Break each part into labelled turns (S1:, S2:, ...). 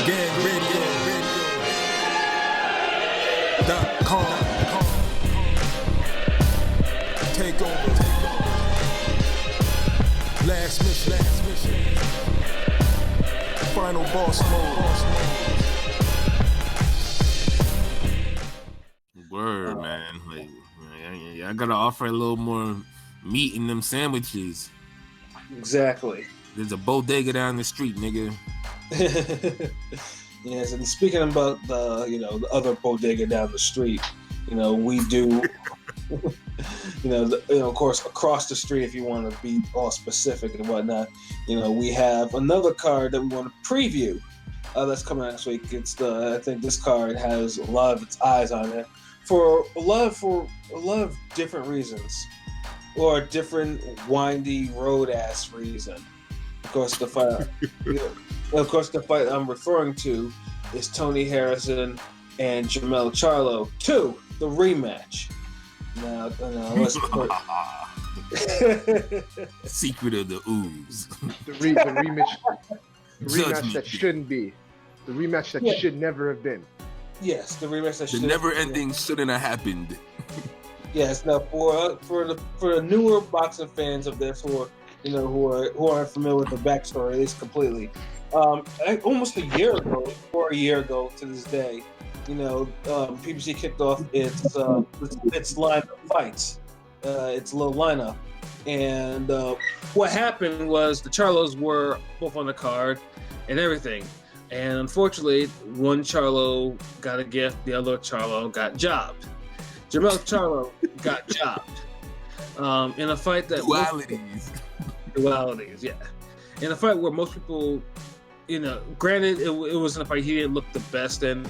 S1: GangRadio.com. Take over. Last mission. Final boss mode.
S2: Word, man. Like, I gotta offer a little more meat in them sandwiches.
S3: Exactly.
S2: There's a bodega down the street, nigga.
S3: Yes, and speaking about the other bodega down the street, we do, of course, across the street, if you want to be all specific and whatnot, we have another card that we want to preview. That's coming next week. I think this card has a lot of its eyes on it for a lot of different reasons, or a different windy road ass reason. Of course, the fight I'm referring to is Tony Harrison and Jermell Charlo 2, the rematch. Now let's put
S2: Secret of the Ooze.
S4: The rematch that shouldn't be. The rematch that should never have been.
S3: Yes, the rematch that should.
S2: The never-ending shouldn't have happened.
S3: Yes. Now, for the newer boxing fans of this, who aren't familiar with the backstory, at least completely, almost a year ago to this day, PBC kicked off its line of fights, its little lineup, and what happened was the Charlos were both on the card and everything. And unfortunately, one Charlo got a gift, the other Charlo got jobbed. Jermell Charlo got jobbed in a fight that dualities, yeah. In a fight where most people, granted, it wasn't a fight he didn't look the best in,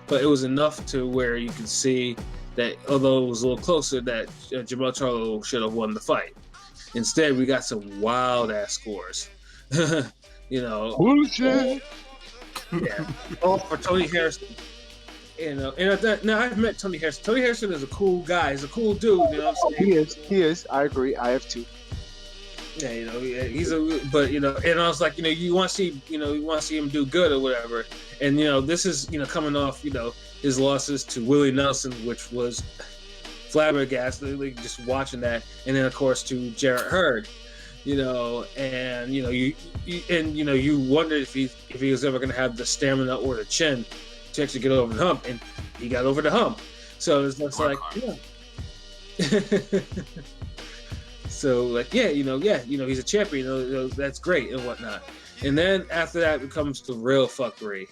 S3: but it was enough to where you can see that although it was a little closer, that Jermell Charlo should have won the fight. Instead, we got some wild ass scores.
S4: Bullshit.
S3: Yeah, all for Tony Harrison. Now I've met Tony Harrison. Tony Harrison is a cool guy. He's a cool dude. You know what I'm saying?
S4: He is. I agree. I have too.
S3: Yeah, and I was like, you want to see him do good or whatever. And this is coming off his losses to Willie Nelson, which was flabbergasted, just watching that, and then of course to Jarrett Hurd. You wondered if he was ever going to have the stamina or the chin to actually get over the hump, and he got over the hump. So it's like, yeah. So he's a champion. That's great and whatnot. And then after that, it comes to real fuckery.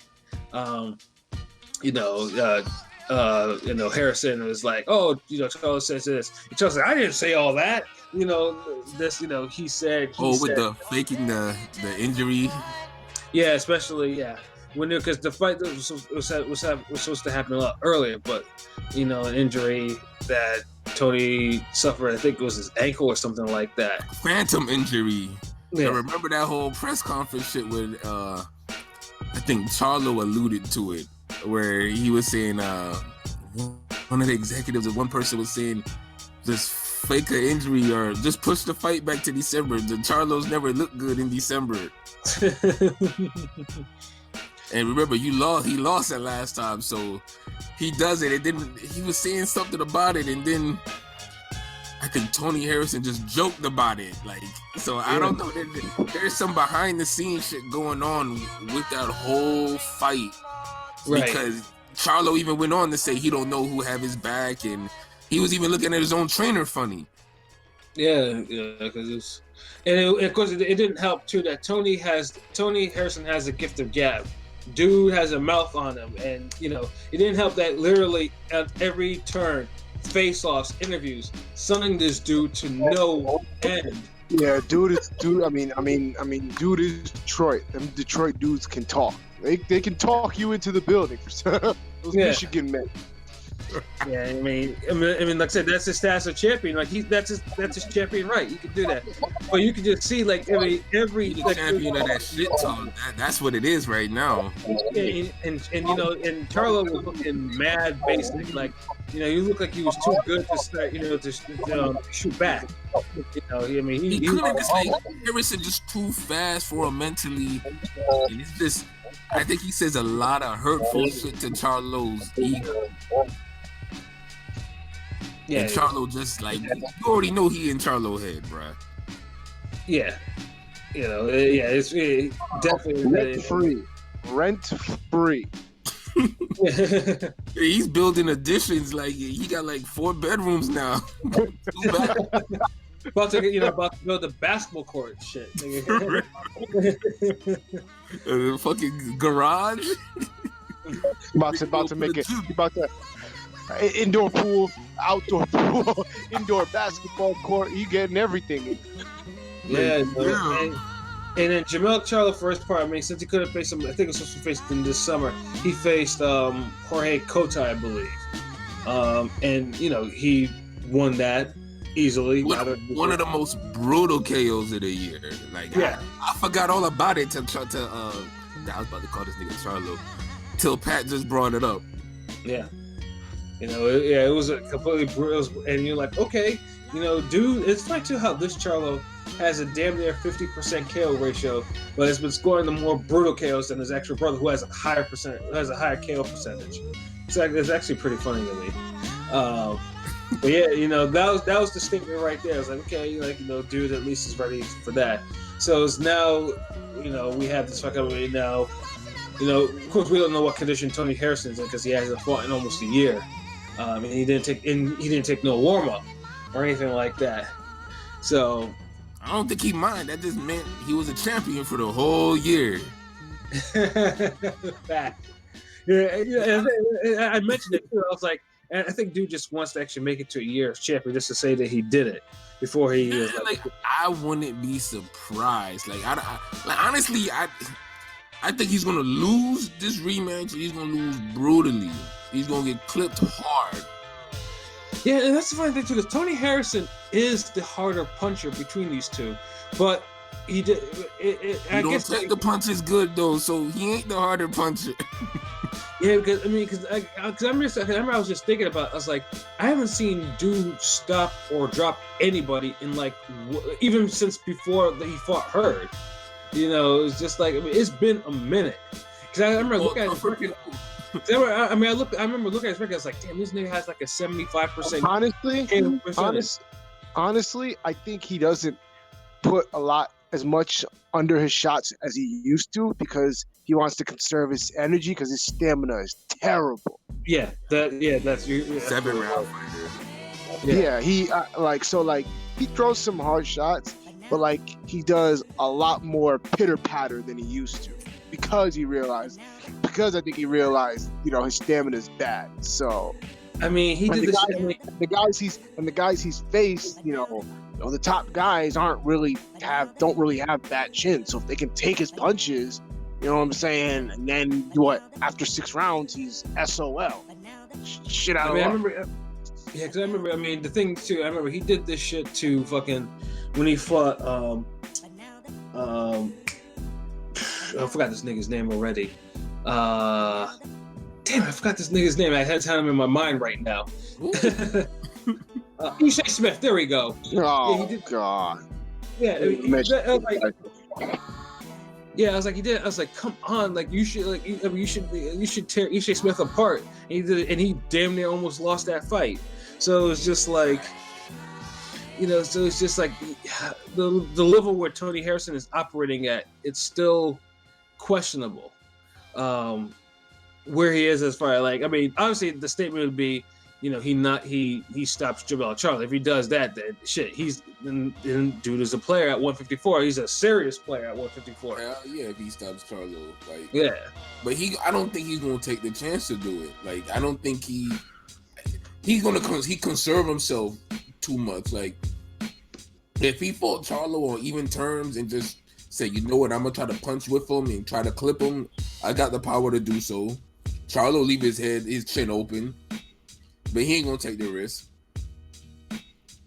S3: Harrison was like, Charlo says this. And Charlo said, I didn't say all that. He said.
S2: With the faking the injury.
S3: Yeah, especially because the fight was supposed to happen a lot earlier, but an injury that Tony suffered, I think it was his ankle or something like that.
S2: Phantom injury.
S3: Yeah.
S2: I remember that whole press conference shit with I think Charlo alluded to it, where he was saying one of the executives or one person was saying just fake an injury or just push the fight back to December. The Charlos never looked good in December. And remember, he lost that last time, so he does it. He was saying something about it, and then I think Tony Harrison just joked about it. I don't know. There's some behind the scenes shit going on with that whole fight. Right. Because Charlo even went on to say he don't know who have his back, and he was even looking at his own trainer funny.
S3: Yeah, because of course it didn't help too that Tony Harrison has a gift of gab. Dude has a mouth on him, and it didn't help that literally at every turn, face-offs, interviews, summoning this dude to no end.
S4: Yeah, dude. I mean, dude is Detroit. Them Detroit dudes can talk. They can talk you into the building for those Michigan men.
S3: Yeah, I mean, like I said, that's his status of champion. Like that's his champion, right? You can do that, but you can just see every
S2: champion of that shit talk. That's what it is right now.
S3: And Charlo was looking mad, basic. He looked like he was too good to start, to shoot back.
S2: He couldn't. It's like Harrison just too fast for him mentally, and it's just I think he says a lot of hurtful shit to Charlo's ego.
S3: Yeah,
S2: And Charlo just like, you already know he in Charlo head, bruh.
S3: yeah. You know, yeah, it's definitely
S4: Rent free.
S2: He's building additions. Like he got like 4 bedrooms now.
S3: about to build a basketball court and shit.
S2: Fucking garage.
S4: About to make it. Indoor pool, outdoor pool, indoor basketball court. You getting everything.
S3: Yeah. And then Jermell Charlo for his part, I mean, since he couldn't face him, I think it was supposed to face him this summer. He faced Jorge Cota, I believe, and he won that easily.
S2: One of the most brutal KOs of the year. Like, yeah, I forgot all about it I was about to call this nigga Charlo till Pat just brought it up.
S3: Yeah, it was a completely brutal, and you're like, okay, dude, it's funny too how this Charlo has a damn near 50% KO ratio, but has been scoring the more brutal KOs than his actual brother, who has a higher KO percentage. It's actually pretty funny to me. But yeah, that was the statement right there. I was like, okay, dude, at least is ready for that. So it's now, we have this fucking now. Of course, we don't know what condition Tony Harrison is in because he hasn't fought in almost a year, and he didn't take no warm up or anything like that. So.
S2: I don't think he mind. That just meant he was a champion for the whole year.
S3: Fact. Yeah, I mentioned it too. I was like, and I think dude just wants to actually make it to a year as champion just to say that he did it before he is
S2: like I wouldn't be surprised. Like, honestly, I think he's gonna lose this rematch. He's gonna lose brutally. He's gonna get clipped hard.
S3: Yeah, and that's the funny thing too, because Tony Harrison is the harder puncher between these two, but he did. I guess
S2: take the punches good though, so he ain't the harder puncher.
S3: Yeah, because I remember I was just thinking about. I was like, I haven't seen dude stop or drop anybody in like even since before he fought Hurd. It's just like it's been a minute. Because I remember looking at his record. I remember looking at his record. I was like, damn, this nigga has like a 75%.
S4: Honestly, I think he doesn't put as much under his shots as he used to because he wants to conserve his energy because his stamina is terrible.
S3: That's
S2: 7 round fighter.
S4: Yeah, he he throws some hard shots, but like he does a lot more pitter patter than he used to because I think he realized his stamina is bad. So
S3: I mean, he did
S4: the guys he's faced, the top guys don't really have that chin. So if they can take his punches, you know what I'm saying, and then after 6 rounds he's SOL. Shit out of luck.
S3: Because I remember, the thing too, I remember he did this shit to fucking when he fought I forgot this nigga's name already. Damn, I forgot this nigga's name. I had him in my mind right now. Shea Smith. There we go.
S4: Oh, God.
S3: Yeah, I was like, he did. I was like, come on, like you should tear Shea Smith apart. And he did it, and he damn near almost lost that fight. So it was just like, so it's just like the level where Tony Harrison is operating at, it's still questionable. Where he is as far as obviously the statement would be, he stops Jermell Charlo. If he does that, then shit, then dude is a player at 154. He's a serious player at 154.
S2: Yeah, if he stops Charlo,
S3: but
S2: I don't think he's gonna take the chance to do it. Like, I don't think he conserve himself too much. Like, if he fought Charlo on even terms and just say, you know what, I'm gonna try to punch with him and try to clip him, I got the power to do so. Charlo leave his chin open, but he ain't gonna take the risk.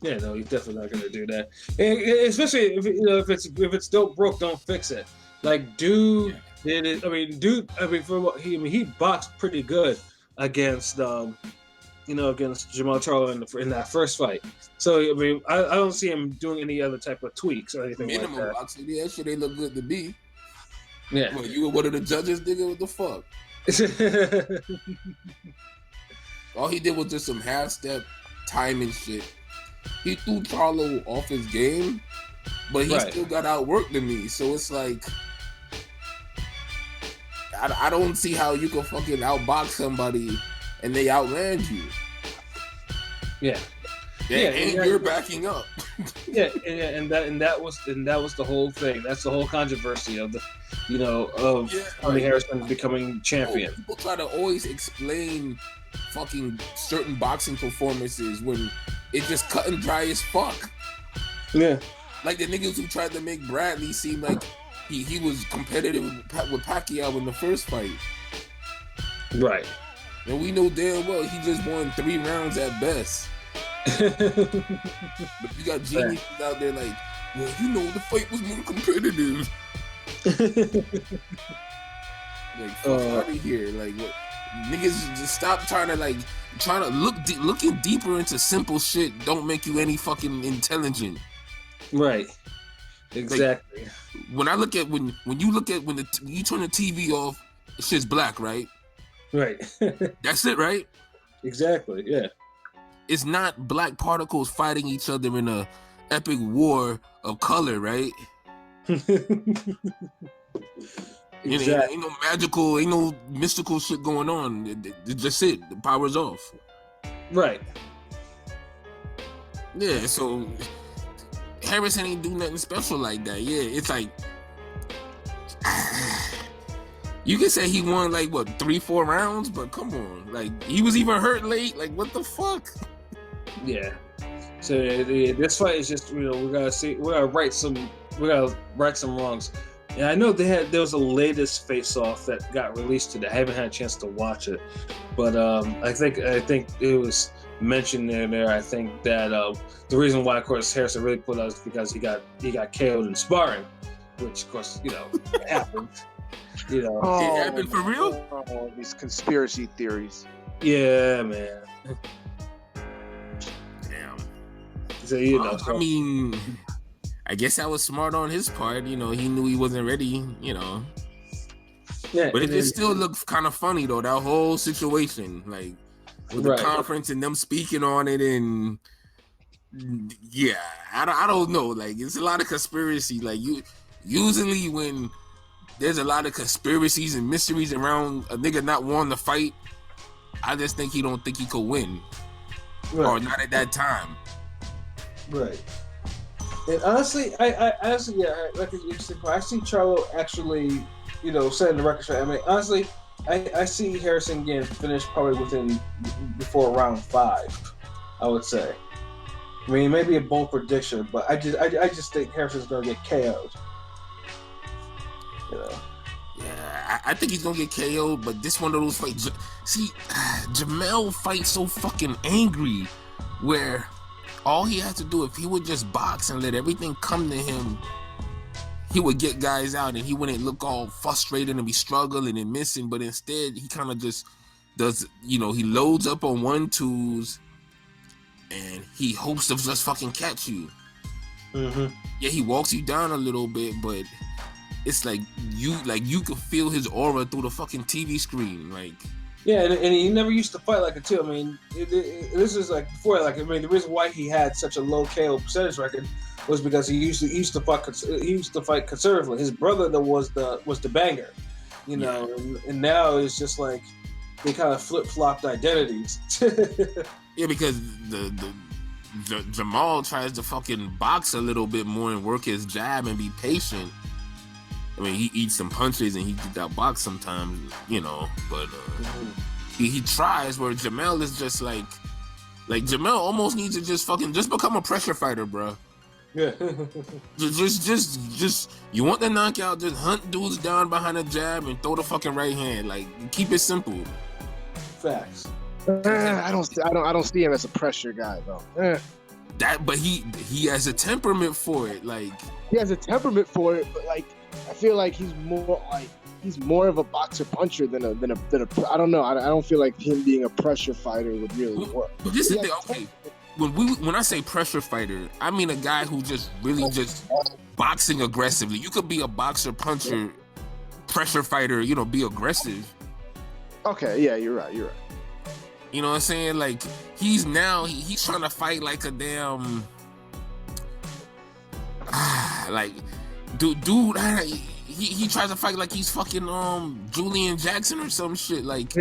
S3: Yeah, no, he's definitely not gonna do that. And especially if if it's don't broke, don't fix it. Like dude did it. He boxed pretty good against against Jermell Charlo in that first fight. So I don't see him doing any other type of tweaks or anything like that.
S2: Boxing, yeah, that shit ain't look good to me.
S3: Yeah.
S2: What, you were one of the judges, nigga? What the fuck? All he did was just some half-step timing shit. He threw Charlo off his game, but he still got outworked than me. So it's like, I don't see how you can fucking outbox somebody and they outland you.
S3: Yeah.
S2: And you're backing up.
S3: and that was the whole thing. That's the whole controversy of the, Tony Harrison becoming champion.
S2: People try to always explain fucking certain boxing performances when it's just cut and dry as fuck.
S3: Yeah.
S2: Like the niggas who tried to make Bradley seem like he was competitive with Pacquiao in the first fight.
S3: Right.
S2: And we know damn well he just won 3 rounds at best. But you got geniuses out there like, well, the fight was more competitive. Like, fuck out of here. Like, what? Niggas just stop trying to looking deeper into simple shit don't make you any fucking intelligent.
S3: Right. Exactly.
S2: Like, when you turn the TV off, shit's black, right?
S3: Right.
S2: That's it, right?
S3: Exactly. Yeah.
S2: It's not black particles fighting each other in a epic war of color, right?
S3: Exactly.
S2: Ain't no magical, ain't no mystical shit going on. It's just it. The power's off.
S3: Right.
S2: Yeah, so Harrison ain't do nothing special like that. Yeah, it's like you can say he won like what 3-4 rounds, but come on, like he was even hurt late. Like what the fuck?
S3: Yeah. So this fight is just we gotta right some wrongs. Yeah, I know there was a latest face-off that got released today. I haven't had a chance to watch it, but I think it was mentioned there. I think that the reason why, of course, Harrison really put out is because he got KO'd in sparring, which, of course, happened.
S2: It happened for real.
S4: Oh, these conspiracy theories.
S3: Yeah, man.
S2: Damn.
S3: So
S2: I mean, I guess that was smart on his part. He knew he wasn't ready. Yeah, but it just still looked kind of funny though. That whole situation, like with the conference and them speaking on it, and yeah, I don't know. Like it's a lot of conspiracy. Like usually when there's a lot of conspiracies and mysteries around a nigga not wanting to fight, I just think he don't think he could win, or not at that time.
S3: Right. And honestly, I like you said, I see Charlo actually, setting the record straight. I mean, honestly, I see Harrison getting finished probably before round 5, I would say. I mean, maybe a bold prediction, but I just think Harrison's gonna get KO'd.
S2: Yeah, I think he's gonna get KO'd, but this one of those fights. See, Jermell fights so fucking angry, where all he has to do, if he would just box and let everything come to him, he would get guys out and he wouldn't look all frustrated and be struggling and missing. But instead, he kind of just does, he loads up on 1-2s and he hopes to just fucking catch you.
S3: Mm-hmm.
S2: Yeah, he walks you down a little bit, but it's like you could feel his aura through the fucking TV screen, like.
S3: Yeah, and he never used to fight like it too. I mean, this is like before. Like, I mean, the reason why he had such a low KO percentage record was because he used to fight conservatively. His brother was the banger, and now it's just like they kind of flip flopped identities.
S2: Yeah, because the Jermell tries to fucking box a little bit more and work his jab and be patient. I mean, he eats some punches and he gets outboxed sometimes, but he tries, where Jermell is just like Jermell almost needs to just become a pressure fighter, bro.
S3: Yeah.
S2: just you want the knockout, just hunt dudes down behind a jab and throw the fucking right hand. Like, keep it simple.
S3: Facts.
S4: I don't see him as a pressure guy though.
S2: But he has a temperament for it. Like,
S4: he has a temperament for it, but like, I feel like he's more of a boxer puncher than a I don't know. I don't feel like him being a pressure fighter would really work.
S2: But this is the okay. When I say pressure fighter, I mean a guy who just really just boxing aggressively. You could be a boxer puncher pressure fighter, you know, be aggressive.
S4: Okay, yeah, you're right. You're right.
S2: You know what I'm saying? Like he's trying to fight like a damn like dude he tries to fight like he's fucking Julian Jackson or some shit, like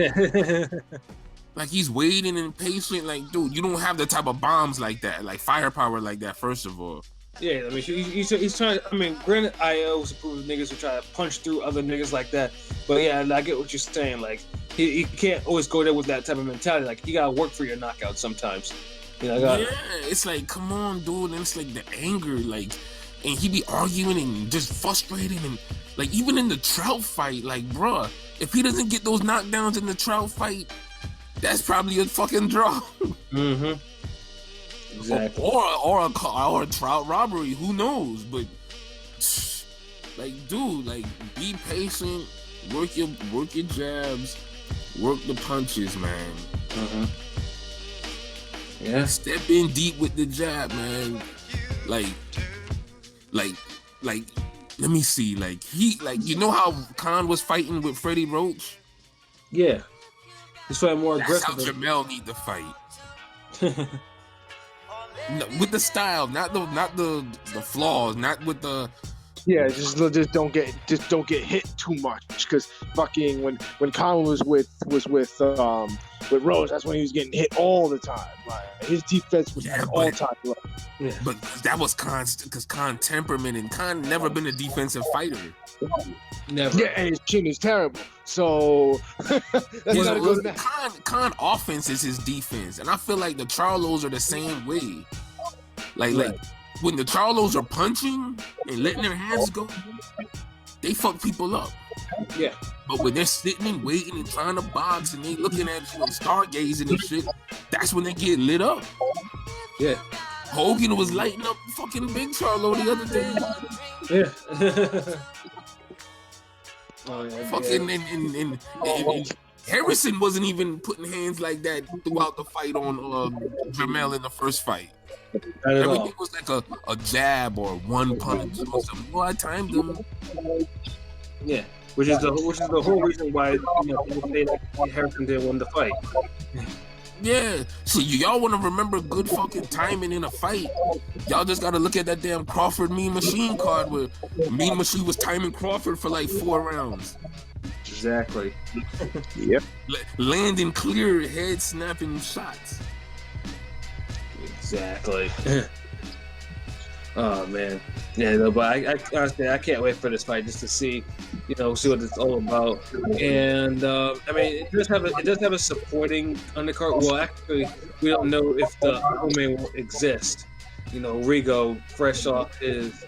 S2: like he's waiting and patient. Like, dude, you don't have the type of bombs like that, like firepower like that, first of all.
S3: Yeah, I mean, he's trying. I mean, granted, I always approve of niggas who try to punch through other niggas like that. But yeah, I get what you're saying. Like, he can't always go there with that type of mentality. Like, you gotta work for your knockout sometimes. You know,
S2: yeah, it's like, come on, dude. And it's like the anger, like, and he be arguing and just frustrated, and like even in the Trout fight, like, bruh, if he doesn't get those knockdowns in the Trout fight, that's probably a fucking draw.
S3: Mm-hmm. Exactly.
S2: Or a Trout robbery, who knows? But like, dude, like, be patient, work your jabs, work the punches, man.
S3: Mm-hmm. Yeah.
S2: Step in deep with the jab, man. Like, let me see. Like, you know how Khan was fighting with Freddie Roach?
S3: Yeah. He's fighting more aggressive.
S2: That's how Jermell need to fight. No, with the style, not the flaws, not with the.
S4: Yeah, just don't get hit too much, because fucking when Conor was with Rose, that's when he was getting hit all the time. Like, his defense was all time low.
S3: Yeah.
S2: But that was because Khan temperament, and Khan never been a defensive fighter.
S3: Never.
S4: Yeah, and his chin is terrible. So
S2: Khan offense is his defense, and I feel like the Charlos are the same way. Like when the Charlos are punching and letting their hands go, they fuck people up.
S3: Yeah.
S2: But when they're sitting and waiting and trying to box and they looking at you and stargazing and shit, that's when they get lit up.
S3: Yeah.
S2: Hogan was lighting up fucking Big Charlo the other day.
S3: Yeah. Oh, yeah,
S2: fucking and Harrison wasn't even putting hands like that throughout the fight on Jermell in the first fight. Everything was like a jab or one punch or something. Well, I timed him.
S3: Yeah, which is the whole reason why people say that Harrison didn't win the fight.
S2: Yeah, so y'all want to remember good fucking timing in a fight? Y'all just gotta look at that damn Crawford Mean Machine card where Mean Machine was timing Crawford for like 4 rounds.
S3: Exactly.
S4: Yep.
S2: Landing clear head snapping shots.
S3: Exactly. Oh man, yeah. No, but I honestly I can't wait for this fight just to see what it's all about. And I mean, it does have a supporting undercard. Well, actually, we don't know if the co-main will exist. Rigo, fresh off his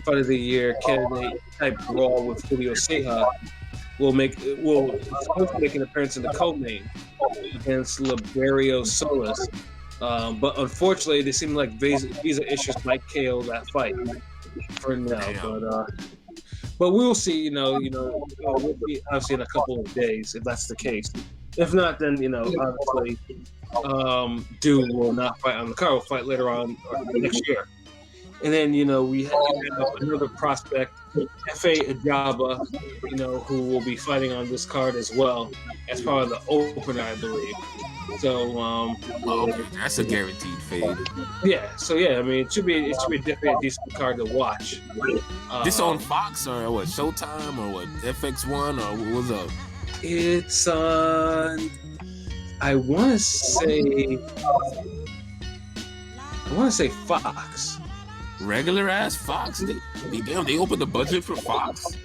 S3: Fight of the Year candidate type brawl with Julio Ceja, will supposed to make an appearance in the co-main against Liberio Solis. But unfortunately, they seem like visa issues might KO that fight for now. But we'll see. We'll be obviously in a couple of days if that's the case. If not, then obviously, Dude will not fight on the card. Will fight later on next year. And then we have another prospect, F.A. Ajaba, who will be fighting on this card as well as part of the opener, I believe. So,
S2: okay, that's a guaranteed fade.
S3: Yeah. So yeah, I mean, it should be definitely a decent card to watch.
S2: This on Fox or what? Showtime or what? FX1 or what's up?
S3: It's on. I want to say Fox.
S2: Regular ass Fox. They opened the budget for Fox.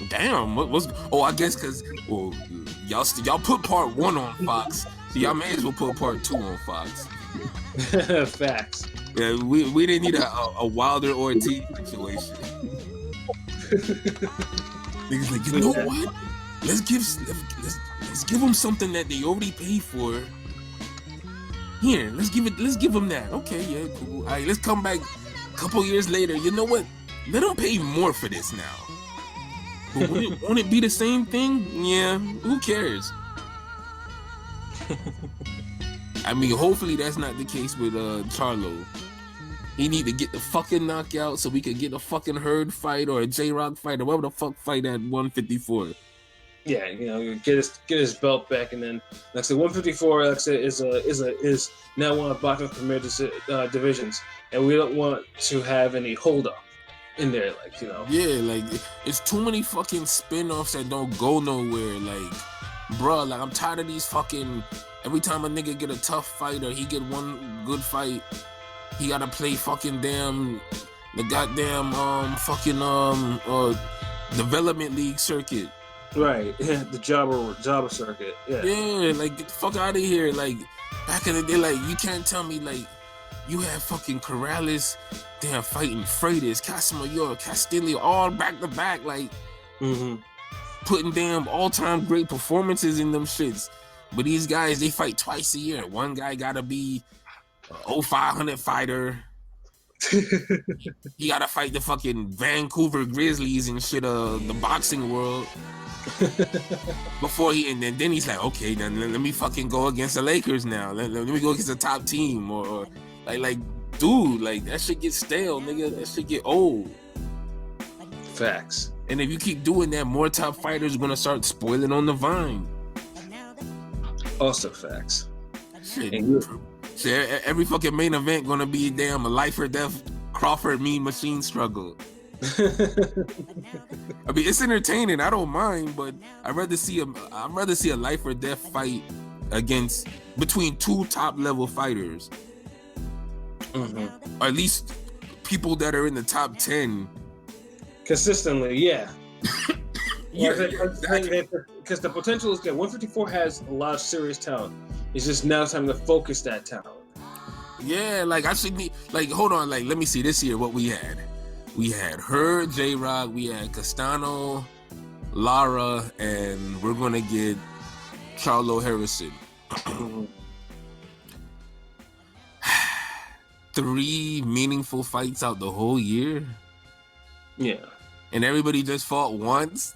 S2: Damn. What's? Oh, I guess because y'all put part 1 on Fox, so y'all may as well put part 2 on Fox.
S3: Facts.
S2: Yeah, we didn't need a Wilder Ortiz situation. Niggas like, you know what? Let's give them something that they already paid for. Here, let's give them that. Okay, yeah, cool. All right, let's come back a couple years later. You know what? Let them pay more for this now. But won't it be the same thing? Yeah, who cares? I mean, hopefully that's not the case with Charlo. He need to get the fucking knockout so we could get a fucking Herd fight or a J-Rock fight or whatever the fuck fight at 154.
S3: Yeah, you know, get his belt back, and then like I said, 154, like I said, is now one of boxing's premier divisions, and we don't want to have any hold up in there, like, you know.
S2: Yeah, like it's too many fucking spin-offs that don't go nowhere. Like, bruh, like I'm tired of these fucking. Every time a nigga get a tough fight or he get one good fight, he gotta play fucking the goddamn development league circuit.
S3: Right, the jobber circuit.
S2: Yeah, like get the fuck out of here. Like back in the day, like you can't tell me like you had fucking Corrales, damn fighting Freitas, Casamayor, Castillo, all back to back, like putting damn all-time great performances in them shits. But these guys, they fight twice a year. One guy gotta be a 0500 fighter. He gotta fight the fucking Vancouver Grizzlies and shit of the boxing world. Before and then he's like, okay, then let me fucking go against the Lakers now. Let me go against the top team, or like, dude, like that shit get stale, nigga. That shit get old.
S3: Facts.
S2: And if you keep doing that, more top fighters are gonna start spoiling on the vine.
S3: Also facts.
S2: Shit, every fucking main event gonna be damn a life or death Crawford Mean Machine struggle. I mean, it's entertaining. I don't mind, but I'd rather see a life or death fight between two top level fighters, or at least people that are in the top 10
S3: consistently. Yeah.
S2: Yeah,
S3: because the potential is good. 154 has a lot of serious talent. It's just now time to focus that talent.
S2: Yeah, like I should need, like, hold on, like let me see this year what we had. We had her, J-Rock, we had Castano, Lara, and we're gonna get Charlo Harrison. 3 meaningful fights out the whole year.
S3: Yeah.
S2: And everybody just fought once?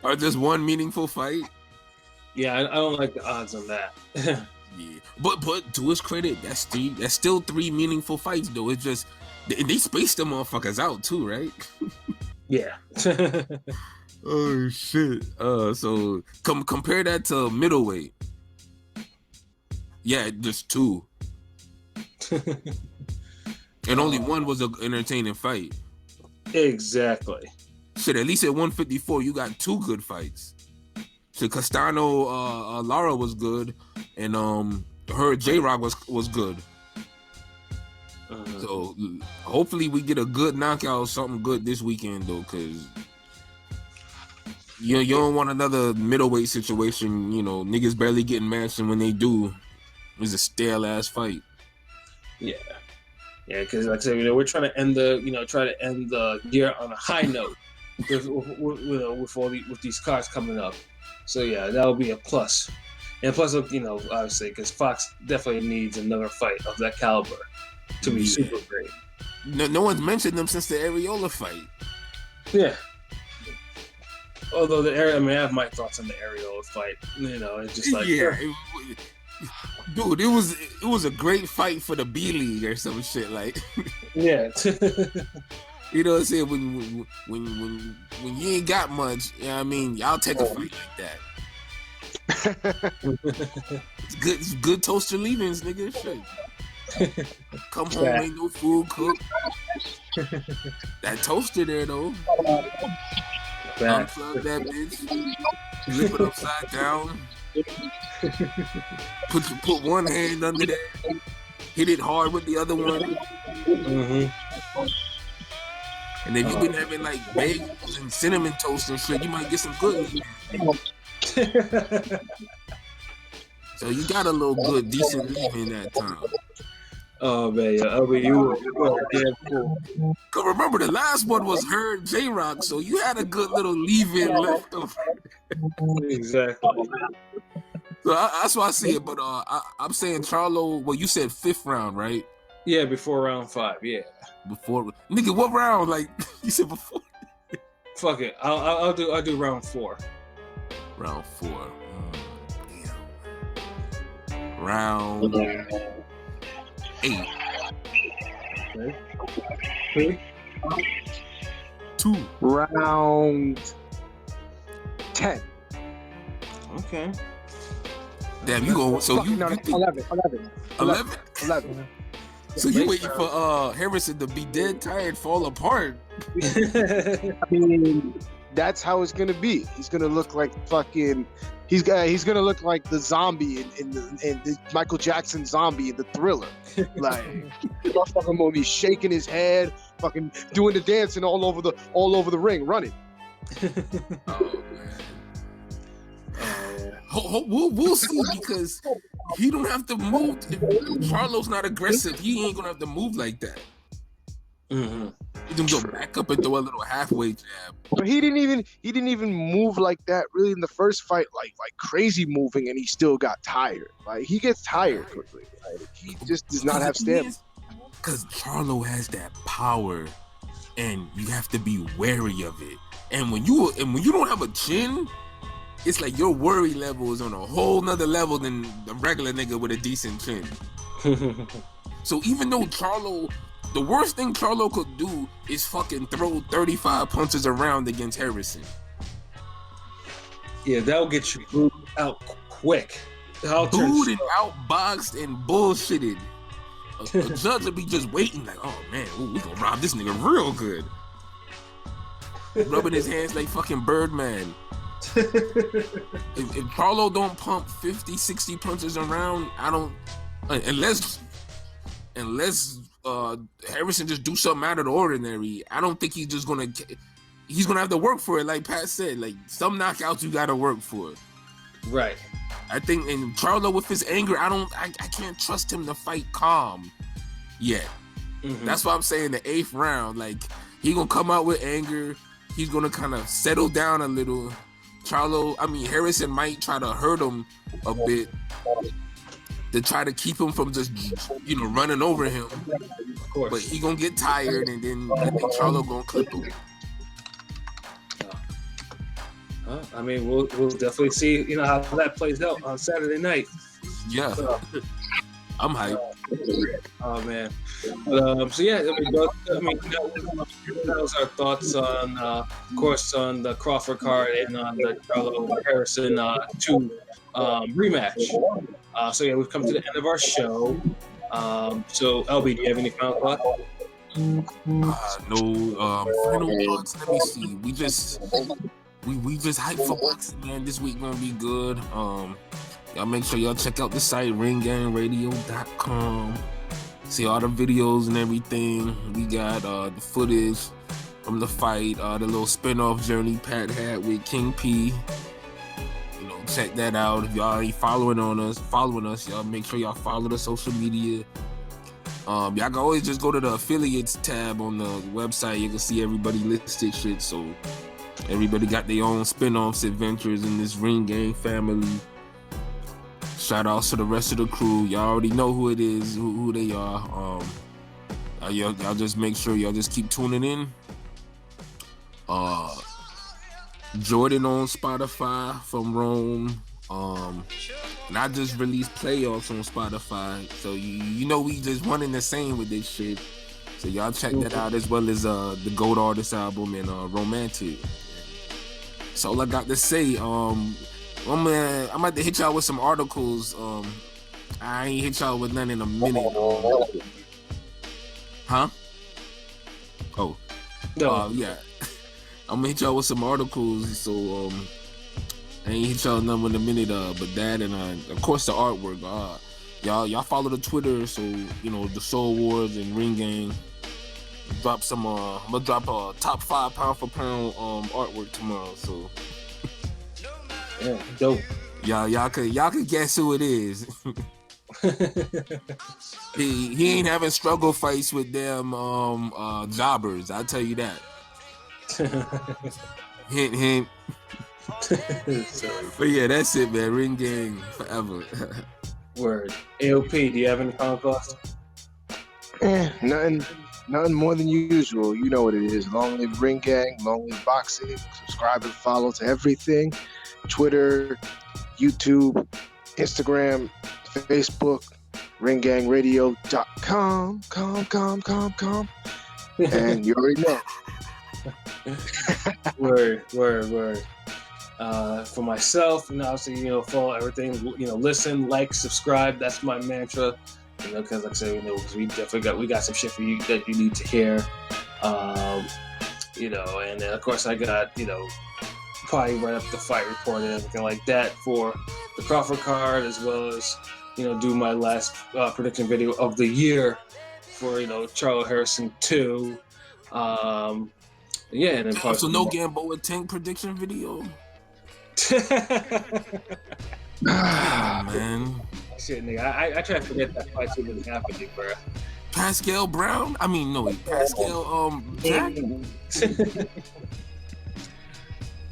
S2: Or just one meaningful fight?
S3: Yeah, I don't like the odds on that.
S2: Yeah, but to his credit, that's still 3 meaningful fights though. It's just they spaced them motherfuckers out too, right?
S3: Yeah.
S2: Oh shit. So compare that to middleweight. Yeah, just 2. And only one was an entertaining fight.
S3: Exactly.
S2: Shit, at least at 154, you got 2 good fights. So Castano, Lara was good, and her J-Rock was good. So hopefully we get a good knockout, something good this weekend though, because you don't want another middleweight situation. You know, niggas barely getting matched, and when they do, it's a stale ass fight.
S3: Yeah. Yeah, because like I said, we're trying to end the year on a high note with these cards coming up. So yeah, that'll be a plus. And plus, obviously, because Fox definitely needs another fight of that caliber to be super great.
S2: No one's mentioned them since the Areola fight.
S3: Yeah. Although I have my thoughts on the Areola fight. It's just like
S2: dude, it was a great fight for the B League or some shit, like.
S3: Yeah.
S2: You know what I'm saying? When you ain't got much, you know what I mean, y'all take a fight like that. It's good toaster leavings, nigga. Shit. Come home, ain't no food cooked. That toaster there though. Unplug that bitch. Flip it upside down. Put one hand under there. Hit it hard with the other one. And if you've been having like bagels and cinnamon toast and shit, you might get some good. So you got a little good, decent leave-in that time.
S3: Oh man, you were damn cool.
S2: Cause remember the last one was her J-Rock, so you had a good little leave-in left over.
S3: Exactly.
S2: So that's why I see it, but I'm saying Charlo. Well, you said 5th round, right?
S3: Yeah, before round 5. Yeah.
S2: Before, nigga, what round? Like you said before.
S3: Fuck it, I'll do round 4.
S2: Round 4. Damn. Round 8.
S3: Okay.
S2: 2.
S4: Round 10.
S3: Okay.
S2: Damn, you go. So you,
S4: No,
S2: you think
S4: 11.
S2: 11? So you waiting for Harrison to be dead, tired, fall apart?
S4: I mean, that's how it's gonna be. He's gonna look like fucking. He's gonna look like the zombie in the Michael Jackson zombie in the Thriller. Like, motherfucker gonna be shaking his head, fucking doing the dancing all over the ring, running.
S2: Oh man. We'll see, because he don't have to move. If Charlo's not aggressive, he ain't gonna have to move like that.
S3: Mm-hmm.
S2: He can go back up and throw a little halfway jab.
S4: But he didn't even move like that really in the first fight, like crazy moving, and he still got tired. Like, he gets tired quickly. Like, he just does not have stamina.
S2: Because Charlo has that power, and you have to be wary of it. And when you don't have a chin, it's like your worry level is on a whole nother level than the regular nigga with a decent chin. So even though the worst thing Charlo could do is fucking throw 35 punches around against Harrison.
S3: Yeah, that'll get you booed out quick.
S2: Booed and outboxed and bullshitted. A judge will be just waiting like, oh man, we gonna rob this nigga real good. Rubbing his hands like fucking Birdman. If Charlo don't pump 50, 60 punches around, I don't, unless Harrison just do something out of the ordinary, I don't think he's gonna have to work for it. Like Pat said, like, some knockouts you gotta work for.
S3: Right.
S2: I think, and Charlo with his anger, I can't trust him to fight calm yet. Mm-hmm. That's why I'm saying the 8th round, like, he gonna come out with anger. He's gonna kind of settle down a little. Harrison might try to hurt him a bit to try to keep him from just, running over him.
S3: Of course.
S2: But he gonna get tired, and then I think Charlo gonna clip him.
S3: We'll definitely see, how that plays out on Saturday night.
S2: Yeah. I'm hyped.
S3: Oh man. That was our thoughts on, of course, on the Crawford card and on the Charlo Harrison 2 rematch. We've come to the end of our show. So LB, do you have any final thoughts?
S2: No final thoughts. Let me see. We just hyped for boxing, man. This week gonna be good. Y'all make sure y'all check out the site ringgangradio.com. See all the videos and everything. We got the footage from the fight, the little spin-off journey Pat had with King P. Check that out. If y'all ain't following us, y'all make sure y'all follow the social media. Y'all can always just go to the affiliates tab on the website. You can see everybody listed shit. So everybody got their own spin-offs, adventures in this Ring Gang family. Shout outs to the rest of the crew. Y'all already know who it is, who they are. Y'all just make sure y'all just keep tuning in. Jordan on Spotify from Rome. And I just released playoffs on Spotify. So we just one and the same with this shit. So y'all check that out, as well as the Gold Artist album and Romantic. That's all I got to say. I'm about to hit y'all with some articles. I ain't hit y'all with none in a minute. Huh? Oh. No. Yeah. I'm gonna hit y'all with some articles. So I ain't hit y'all none in a minute. But that and of course the artwork. Y'all follow the Twitter. So the Soul Wars and Ring Gang. Drop some. I'm gonna drop a top 5 pound for pound artwork tomorrow. So.
S3: Yeah, dope.
S2: Y'all could guess who it is. he ain't having struggle fights with them jobbers. I'll tell you that. Hint, hint. But yeah, that's it, man. Ring Gang forever.
S3: Word. AOP, do you have any final thoughts?
S4: Nothing more than usual. You know what it is. Long live Ring Gang, long live boxing. Subscribe and follow to everything. Twitter, YouTube, Instagram, Facebook, ringgangradio.com, com. And you already know.
S3: Word. For myself, obviously, follow everything. Listen, like, subscribe. That's my mantra. Because like I said, we definitely got some shit for you that you need to hear. And then of course I got, probably write up the fight report and everything like that for the Crawford card, as well as, do my last prediction video of the year for, Charlo Harrison 2. And then
S2: So no Gamboa Tank prediction video. Man.
S3: Shit, nigga, I try to forget that fight's even happening, bro.
S2: Pascal Brown? Pascal Jack?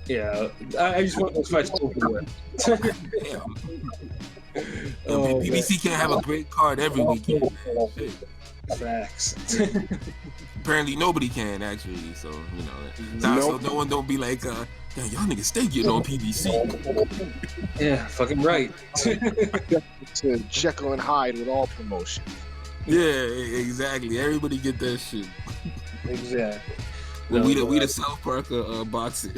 S3: Yeah, I just want those fights over with.
S2: Damn. PBC can't have a great card every weekend, man. Shit.
S3: Facts.
S2: Apparently nobody can, actually, so so no one don't be like, damn, y'all niggas stay getting on PBC.
S3: Yeah, fucking right.
S4: It's a Jekyll and Hyde with all promotion.
S2: Yeah, exactly. Everybody get that shit.
S3: Exactly.
S2: We the South Park boxing.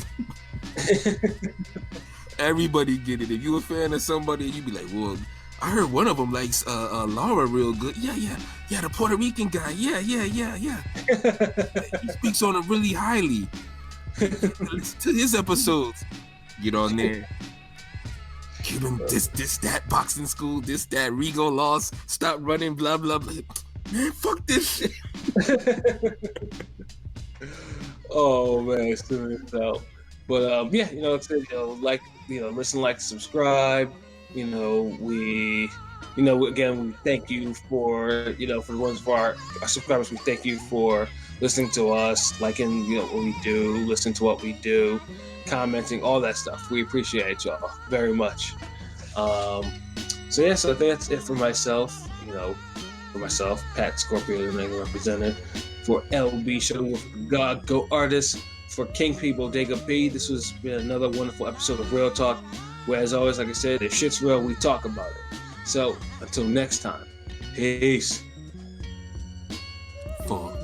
S2: Everybody get it. If you a fan of somebody, you be like, well, I heard one of them likes Laura real good. Yeah, the Puerto Rican guy. Yeah. He speaks on it really highly. Listen to his episodes. Get on there. Cuban, this, that, boxing school, this, that, Rigo lost, stop running, blah, blah, blah. Man, fuck this shit.
S3: Oh, man, it's doing itself. But, listen, like, subscribe. We thank you for, for the ones of our subscribers, we thank you for listening to us, liking, what we do, listening to what we do, commenting, all that stuff. We appreciate y'all very much. So I think that's it for myself. Patscorpio, the name represented. For LB Shutterworth da Gawd, Go Artist. For King P, Bodega B, this has been another wonderful episode of Real Talk, where, as always, like I said, if shit's real, we talk about it. So, until next time, peace.
S2: Fuck.